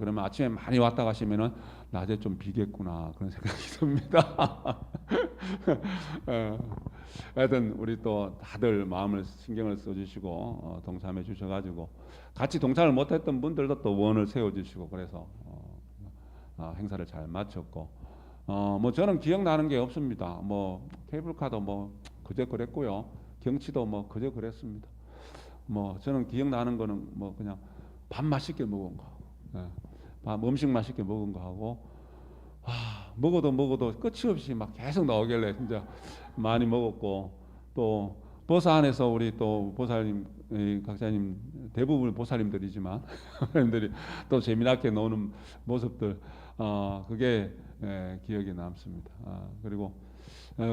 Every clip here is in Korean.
그러면 아침에 많이 왔다 가시면은 낮에 좀 비겠구나 그런 생각이 듭니다. 어, 하여튼 우리 또 다들 마음을 신경을 써주시고 동참해 주셔가지고 같이 동참을 못했던 분들도 또 원을 세워주시고 그래서 행사를 잘 마쳤고 뭐 저는 기억나는 게 없습니다. 뭐 케이블카도 뭐 그저 그랬고요. 경치도 뭐 그저 그랬습니다. 뭐 저는 기억나는 거는 뭐 그냥 밥 맛있게 먹은 거, 예. 밥 음식 맛있게 먹은 거 하고 먹어도 끝이 없이 막 계속 나오길래 진짜 많이 먹었고 또 보사 안에서 우리 또 보살님 각자님 대부분 보살님들이지만 보살님들이 또 재미나게 노는 모습들 그게 기억에 남습니다. 그리고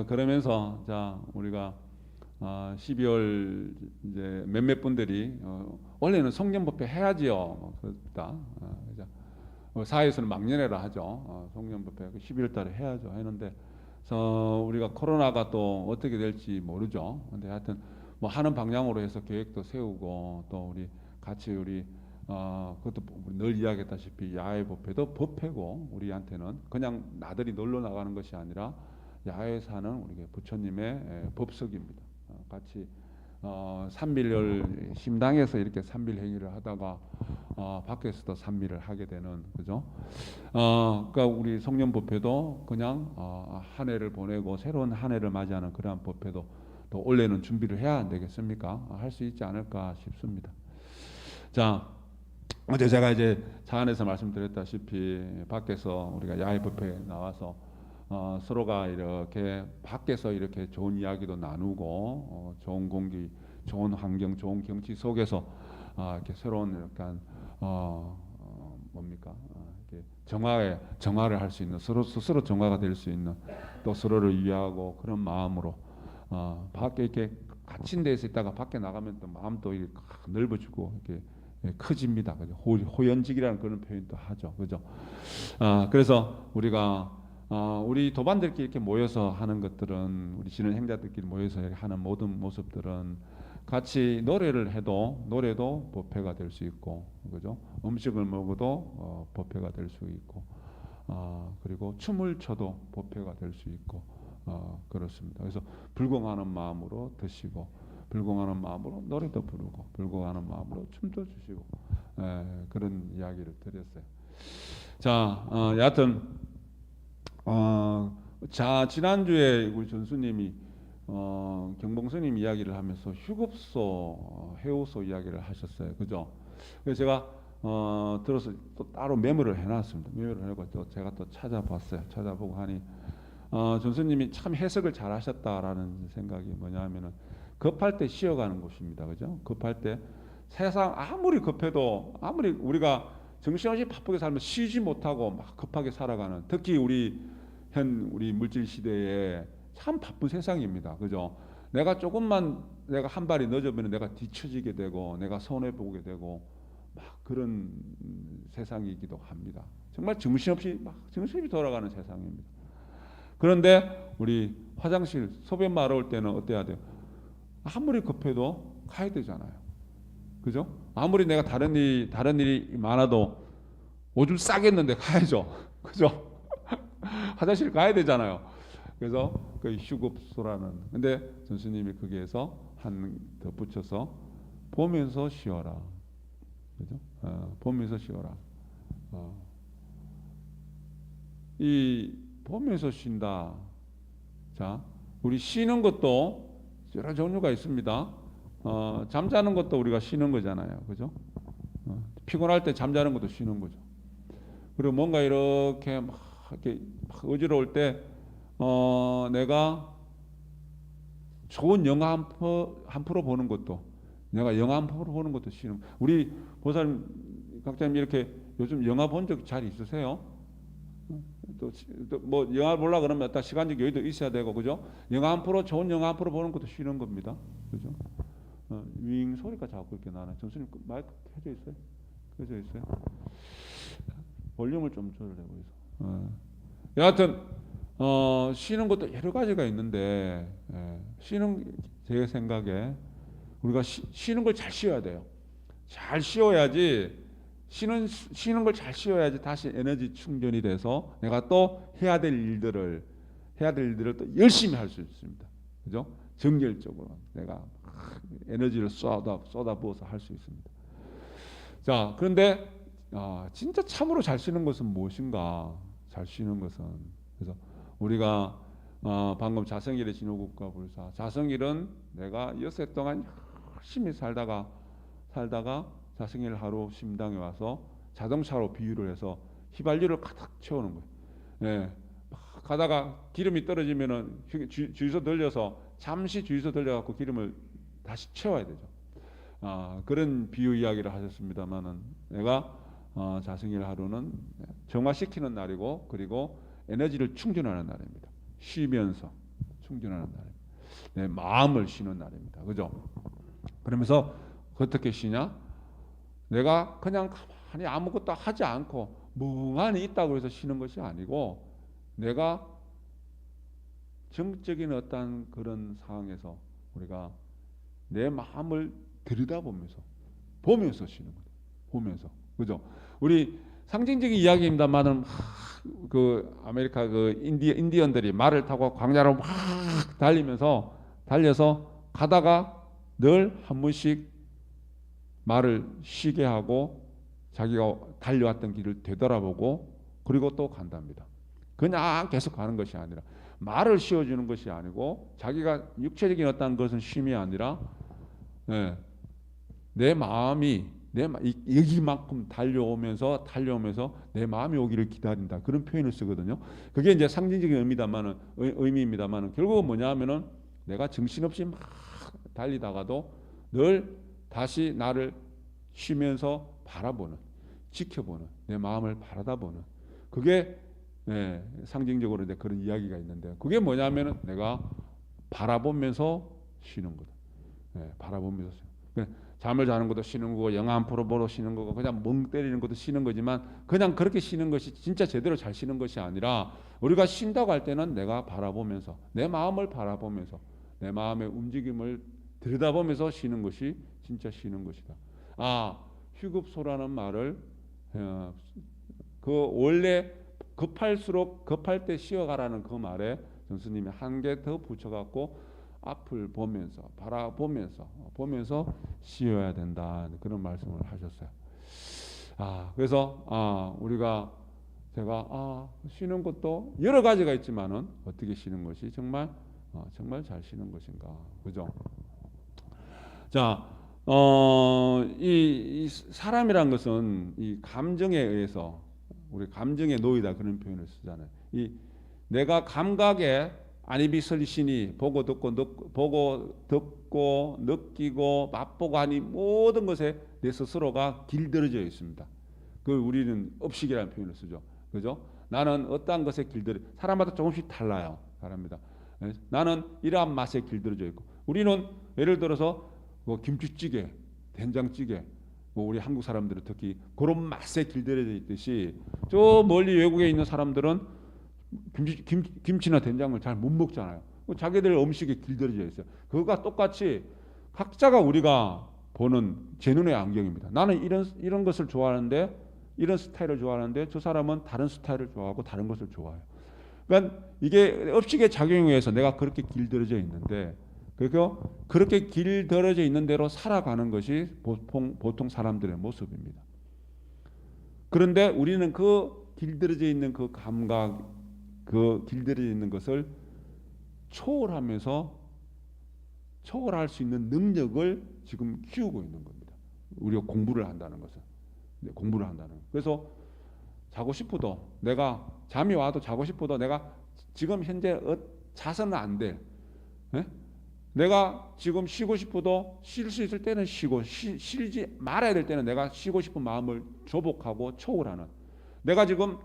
그러면서 자 우리가 12월 이제 몇몇 분들이 원래는 송년법회 해야지요. 그렇다. 사회에서는 막년회라 하죠. 송년법회 12월 달에 해야죠. 했는데 우리가 코로나가 또 어떻게 될지 모르죠. 근데 하여튼 뭐 하는 방향으로 해서 계획도 세우고 또 우리 같이 우리 그것도 늘 이야기했다시피 야외 법회도 법회고 우리한테는 그냥 나들이 놀러 나가는 것이 아니라 야외에서 하는 우리 부처님의 법석입니다. 같이 삼빌을 심당에서 이렇게 삼빌 행위를 하다가 밖에서도 삼빌을 하게 되는 그죠? 그러니까 우리 송년법회도 그냥 한 해를 보내고 새로운 한 해를 맞이하는 그러한 법회도 또 올해는 준비를 해야 안 되겠습니까? 할 수 있지 않을까 싶습니다. 자, 어제 제가 이제 차 안에서 말씀드렸다시피 밖에서 우리가 야외 법회에 나와서 서로가 이렇게 밖에서 이렇게 좋은 이야기도 나누고 좋은 공기, 좋은 환경, 좋은 경치 속에서 이렇게 새로운 약간 뭡니까? 이렇게 정화를 할 수 있는 스스로 정화가 될 수 있는 또 서로를 위하고 그런 마음으로 밖에 이렇게 갇힌 데서 있다가 밖에 나가면 또 마음도 이렇게 넓어지고 이렇게 커집니다. 그죠? 호연직이라는 그런 표현도 하죠. 그죠? 그래서 우리가 우리 도반들끼리 이렇게 모여서 하는 것들은 우리 지는 행자들끼리 모여서 하는 모든 모습들은 같이 노래를 해도 노래도 법회가 될 수 있고 그죠? 음식을 먹어도 법회가 될 수 있고 그리고 춤을 춰도 법회가 될 수 있고 그렇습니다. 그래서 불공하는 마음으로 드시고 불공하는 마음으로 노래도 부르고 불공하는 마음으로 춤도 추시고 그런 이야기를 드렸어요. 자, 여하튼 자 지난주에 우리 전수님이 경봉스님 이야기를 하면서 휴급소 해오소 이야기를 하셨어요. 그죠? 그래서 제가 들어서 또 따로 메모를 해놨습니다. 메모를 해고 또 제가 또 찾아봤어요. 찾아보고 하니 전수님이 참 해석을 잘 하셨다라는 생각이 뭐냐면은 급할 때 쉬어가는 곳입니다. 그죠? 급할 때 세상 아무리 급해도 아무리 우리가 정신없이 바쁘게 살면 쉬지 못하고 막 급하게 살아가는 특히 우리 물질 시대에 참 바쁜 세상입니다. 그죠? 내가 조금만 내가 한 발이 늦으면 내가 뒤처지게 되고 내가 손해 보게 되고 막 그런 세상이기도 합니다. 정말 정신없이 돌아가는 세상입니다. 그런데 우리 화장실 소변 마러 올 때는 어때야 돼요? 아무리 급해도 가야 되잖아요. 그죠? 아무리 내가 다른 일이 많아도 오줌 싸겠는데 가야죠. 그죠? 화장실 가야 되잖아요. 그래서 그 휴급소라는 근데 전수님이 거기에서 한 더 붙여서 보면서 쉬어라. 그죠? 보면서 쉬어라. 이 보면서 쉰다. 자, 우리 쉬는 것도 여러 종류가 있습니다. 잠자는 것도 우리가 쉬는 거잖아요. 그죠? 피곤할 때 잠자는 것도 쉬는 거죠. 그리고 뭔가 이렇게 막 어지러울 때 내가 좋은 영화 한 프로 보는 것도 내가 영화 한 프로 보는 것도 쉬는 우리 보살님 각자님 이렇게 요즘 영화 본 적 잘 있으세요? 또 뭐 영화 보려 그러면 일단 시간적 여유도 있어야 되고 그죠? 영화 한 프로 좋은 영화 한 프로 보는 것도 쉬는 겁니다. 그죠? 윙 소리가 자꾸 이렇게 나네. 전수님 마이크 켜져 있어요? 켜져 있어요? 볼륨을 좀 줄여보세요. 여하튼 쉬는 것도 여러 가지가 있는데 쉬는 제 생각에 우리가 쉬는 걸 잘 쉬어야 돼요. 잘 쉬어야지 쉬는 걸 잘 쉬어야지 다시 에너지 충전이 돼서 내가 또 해야 될 일들을 또 열심히 할 수 있습니다. 그죠? 정열적으로 내가 에너지를 쏟아부어서 할 수 있습니다. 자, 그런데 진짜 참으로 잘 쉬는 것은 무엇인가? 잘 쉬는 것은, 그래서 우리가 방금 자성일의 진호국가 불사, 자성일은 내가 엿새 동안 열심히 살다가 자성일 하루 심당에 와서 자동차로 비유를 해서 휘발유를 가득 채우는 거예요. 예. 막 가다가 기름이 떨어지면은 주유소 들려서 잠시 주유소 들려갖고 기름을 다시 채워야 되죠. 그런 비유 이야기를 하셨습니다만은 내가 자성일 하루는 정화시키는 날이고 그리고 에너지를 충전하는 날입니다. 쉬면서 충전하는 날입니다. 내 마음을 쉬는 날입니다. 그죠? 그러면서 어떻게 쉬냐? 내가 그냥 가만히 아무것도 하지 않고 멍하니 있다고 해서 쉬는 것이 아니고 내가 정적인 어떤 그런 상황에서 우리가 내 마음을 보면서 쉬는 거죠. 보면서. 그죠? 우리 상징적인 이야기입니다만은 그 아메리카 그 인디언들이 말을 타고 광야로 막 달려서 가다가 늘 한 번씩 말을 쉬게 하고 자기가 달려왔던 길을 되돌아보고 그리고 또 간답니다. 그냥 계속 가는 것이 아니라 말을 씌워주는 것이 아니고 자기가 육체적인 어떤 것은 쉼이 아니라 내 마음이 여기만큼 달려오면서 내 마음이 오기를 기다린다. 그런 표현을 쓰거든요. 그게 이제 상징적인 의미입니다만은 결국은 뭐냐면은 내가 정신없이 막 달리다가도 늘 다시 나를 쉬면서 바라보는, 지켜보는, 내 마음을 바라다보는 그게 상징적으로 이제 그런 이야기가 있는데 그게 뭐냐면은 내가 바라보면서 쉬는 거다. 바라보면서 잠을 자는 것도 쉬는 거고 영화 한 프로 보러 쉬는 거고 그냥 멍 때리는 것도 쉬는 거지만 그냥 그렇게 쉬는 것이 진짜 제대로 잘 쉬는 것이 아니라 우리가 쉰다고 할 때는 내가 바라보면서 내 마음을 바라보면서 내 마음의 움직임을 들여다보면서 쉬는 것이 진짜 쉬는 것이다. 휴급소라는 말을 그 원래 급할 때 쉬어가라는 그 말에 전수님이 한 개 더 붙여갖고 앞을 보면서 보면서 쉬어야 된다 그런 말씀을 하셨어요. 그래서 제가 쉬는 것도 여러 가지가 있지만은 어떻게 쉬는 것이 정말 잘 쉬는 것인가, 그죠? 자, 이 사람이란 것은 이 감정에 의해서 우리 감정에 놓이다 그런 표현을 쓰잖아요. 이 내가 감각에 안입이 설신이 보고 듣고 느끼고 맛보고 하니 모든 것에 내 스스로가 길들여져 있습니다. 그 우리는 업식이라는 표현을 쓰죠. 그죠? 나는 어떠한 것에 사람마다 조금씩 달라요. 사람마다. 나는 이러한 맛에 길들여져 있고 우리는 예를 들어서 김치찌개, 된장찌개 우리 한국 사람들은 특히 그런 맛에 길들여져 있듯이 저 멀리 외국에 있는 사람들은 김치나 된장을 잘 못 먹잖아요. 자기들 음식에 길들여져 있어요. 그거가 똑같이 각자가 우리가 보는 제 눈의 안경입니다. 나는 이런 것을 좋아하는데 이런 스타일을 좋아하는데 저 사람은 다른 스타일을 좋아하고 다른 것을 좋아해요. 그러니까 이게 업식의 작용에 의해서 내가 그렇게 길들여져 있는데 그렇게 길들여져 있는 대로 살아가는 것이 보통 사람들의 모습입니다. 그런데 우리는 그 길들여져 있는 그 감각, 그 길들여져 있는 것을 초월할 수 있는 능력을 지금 키우고 있는 겁니다. 우리가 공부를 한다는 것은. 그래서 자고 싶어도 내가 잠이 와도 자고 싶어도 내가 지금 현재 자서는 안 돼. 내가 지금 쉬고 싶어도 쉴 수 있을 때는 쉬고 쉬지 말아야 될 때는 내가 쉬고 싶은 마음을 조복하고 초월하는 내가 지금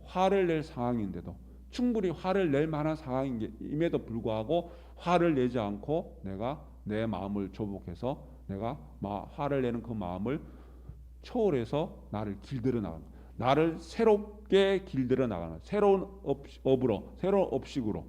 화를 낼 상황인데도 충분히 화를 낼 만한 상황임에도 불구하고 화를 내지 않고 내가 내 마음을 조복해서 내가 화를 내는 그 마음을 초월해서 나를 길들여 나가는 나를 새롭게 길들여 나가는 새로운 업으로 새로운 업식으로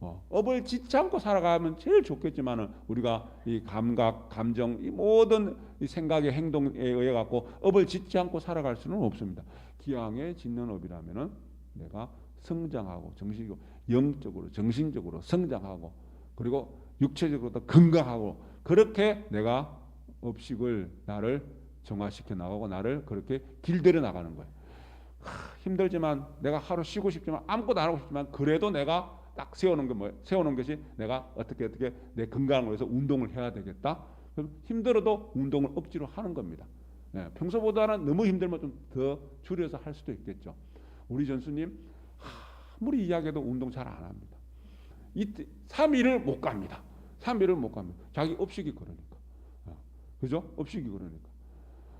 업을 짓지 않고 살아가면 제일 좋겠지만은 우리가 이 감각, 감정, 이 모든 이 생각의 행동에 의해 갖고 업을 짓지 않고 살아갈 수는 없습니다. 기왕에 짓는 업이라면은 내가 성장하고 정신적으로, 영적으로, 정신적으로 성장하고 그리고 육체적으로도 건강하고 그렇게 내가 업식을 나를 정화시켜 나가고 나를 그렇게 길들여 나가는 거예요. 힘들지만 내가 하루 쉬고 싶지만 아무것도 안 하고 싶지만 그래도 내가 딱 세워놓은 게 뭐예요? 세워놓은 것이 내가 어떻게 내 건강을 위해서 운동을 해야 되겠다. 그럼 힘들어도 운동을 억지로 하는 겁니다. 평소보다는 너무 힘들면 좀 더 줄여서 할 수도 있겠죠. 우리 전수님 아무리 이야기해도 운동 잘 안 합니다. 3일을 못 갑니다. 3일을 못 갑니다. 자기 업식이 그러니까. 그죠? 업식이 그러니까.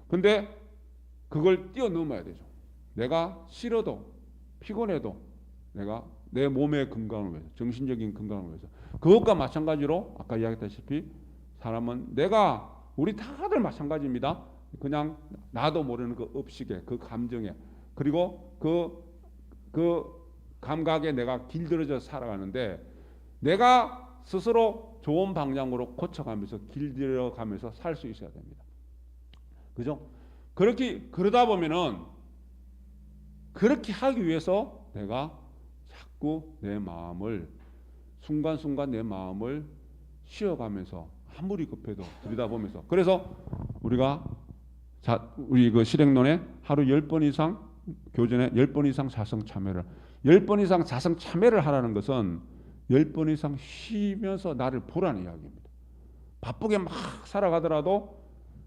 근데 그걸 뛰어넘어야 되죠. 내가 싫어도 피곤해도 내가 내 몸의 건강을 위해서 정신적인 건강을 위해서 그것과 마찬가지로 아까 이야기했다시피 사람은 우리 다들 마찬가지입니다. 그냥 나도 모르는 그 업식에 그 감정에 그리고 그 감각에 내가 길들여져 살아가는데 내가 스스로 좋은 방향으로 고쳐가면서 길들여가면서 살 수 있어야 됩니다. 그죠? 그러다 보면은 그렇게 하기 위해서 내가 자꾸 내 마음을 순간순간 내 마음을 쉬어가면서 아무리 급해도 들여다보면서 그래서 우리 그 실행론에 하루 10번 이상 교전에 10번 이상 자성 참회를 10번 이상 자성 참회를 하라는 것은 10번 이상 쉬면서 나를 보라는 이야기입니다. 바쁘게 막 살아가더라도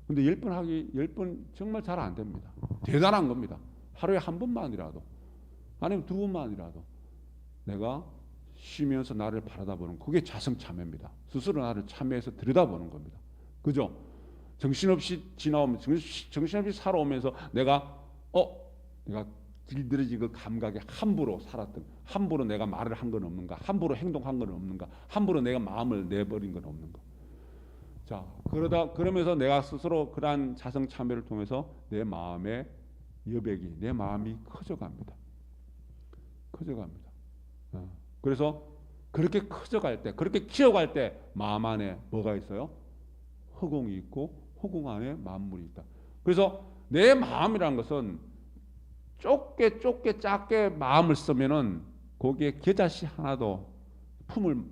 근데 10번 정말 잘 안 됩니다. 대단한 겁니다. 하루에 한 번만이라도 아니면 두 번만이라도 내가 쉬면서 나를 바라다보는 그게 자성 참회입니다. 스스로 나를 참회해서 들여다보는 겁니다. 그죠? 정신없이 지나오면 정신없이 살아오면서 내가 길들여진 그 감각에 함부로 살았던 함부로 내가 말을 한 건 없는가 함부로 행동한 건 없는가 함부로 내가 마음을 내버린 건 없는가 자 그러면서 내가 스스로 그러한 자성 참회를 통해서 내 마음의 여백이 내 마음이 커져갑니다. 그래서 그렇게 커져갈 때 그렇게 키워갈 때 마음 안에 뭐가 있어요? 허공이 있고 허공 안에 만물이 있다. 그래서 내 마음이라는 것은 좁게 작게 마음을 쓰면은 거기에 겨자씨 하나도 품을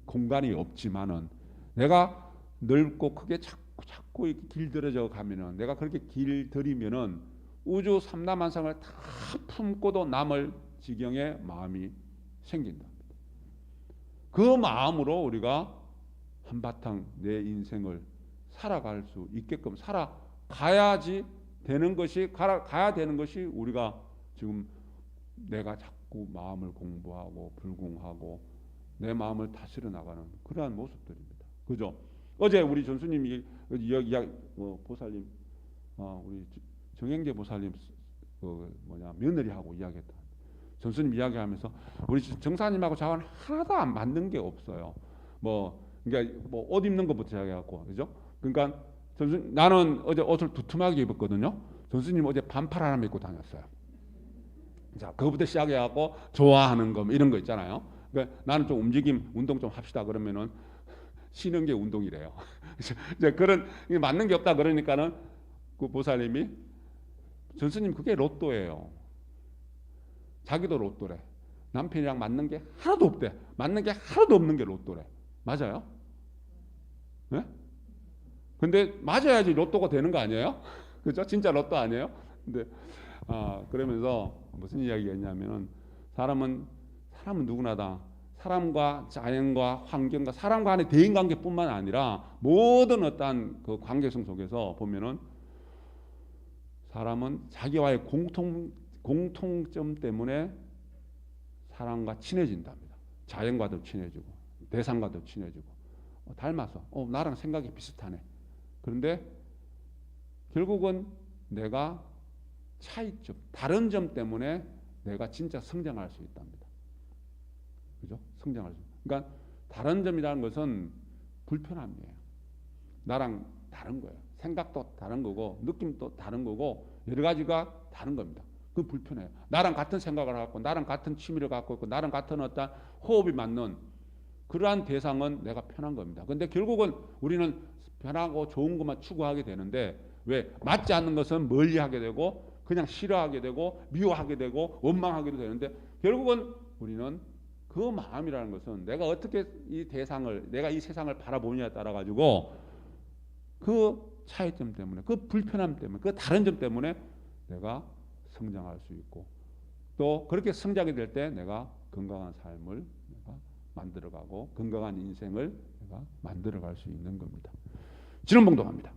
공간이 없지만은 내가 넓고 크게 자꾸 이렇게 길들여져 가면은 내가 그렇게 길들이면은 우주 삼라만상을 다 품고도 남을 지경의 마음이 생긴다. 그 마음으로 우리가 한바탕 내 인생을 살아갈 수 있게끔 가야 되는 것이 우리가 지금 내가 자꾸 마음을 공부하고 불공하고 내 마음을 다스려 나가는 그러한 모습들입니다. 그죠? 어제 우리 전수님이 보살님 우리 정행제 보살님 며느리하고 이야기했다. 전수님 이야기하면서 우리 정사님하고 저하고는 하나도 안 맞는 게 없어요. 그러니까 옷 입는 것부터 시작해갖고 그죠? 그러니까 나는 어제 옷을 두툼하게 입었거든요. 전수님 어제 반팔 하나 입고 다녔어요. 자, 그거부터 시작해갖고 좋아하는 거 이런 거 있잖아요. 그러니까 나는 좀 운동 좀 합시다 그러면은 쉬는 게 운동이래요. 이제 그런 맞는 게 없다 그러니까는 그 보살님이 전수님 그게 로또예요. 자기도 로또래. 남편이랑 맞는 게 하나도 없대. 맞는 게 하나도 없는 게 로또래. 맞아요? 네? 근데 맞아야지 로또가 되는 거 아니에요? 그죠? 진짜 로또 아니에요? 근데 그러면서 무슨 이야기가 있냐면은 사람은 누구나 다 사람과 자연과 환경과 사람 간의 대인 관계뿐만 아니라 모든 어떠한 그 관계성 속에서 보면은 사람은 자기와의 공통점 때문에 사람과 친해진답니다. 자연과도 친해지고 대상과도 친해지고 닮아서 나랑 생각이 비슷하네. 그런데 결국은 내가 차이점, 다른 점 때문에 내가 진짜 성장할 수 있답니다. 그죠? 성장할 수. 그러니까 다른 점이라는 것은 불편함이에요. 나랑 다른 거예요. 생각도 다른 거고 느낌도 다른 거고 여러 가지가 다른 겁니다. 그건 불편해요. 나랑 같은 생각을 갖고 나랑 같은 취미를 갖고 있고 나랑 같은 어떤 호흡이 맞는 그러한 대상은 내가 편한 겁니다. 근데 결국은 우리는 편하고 좋은 것만 추구하게 되는데 왜 맞지 않는 것은 멀리하게 되고 그냥 싫어하게 되고 미워하게 되고 원망하게 되는데 결국은 우리는 그 마음이라는 것은 내가 어떻게 이 대상을 내가 이 세상을 바라보느냐에 따라 가지고 그 차이점 때문에 그 불편함 때문에 그 다른 점 때문에 내가 성장할 수 있고 또 그렇게 성장이 될 때 내가 건강한 삶을 내가 만들어가고 건강한 인생을 내가 만들어갈 수 있는 겁니다. 지름 봉독합니다.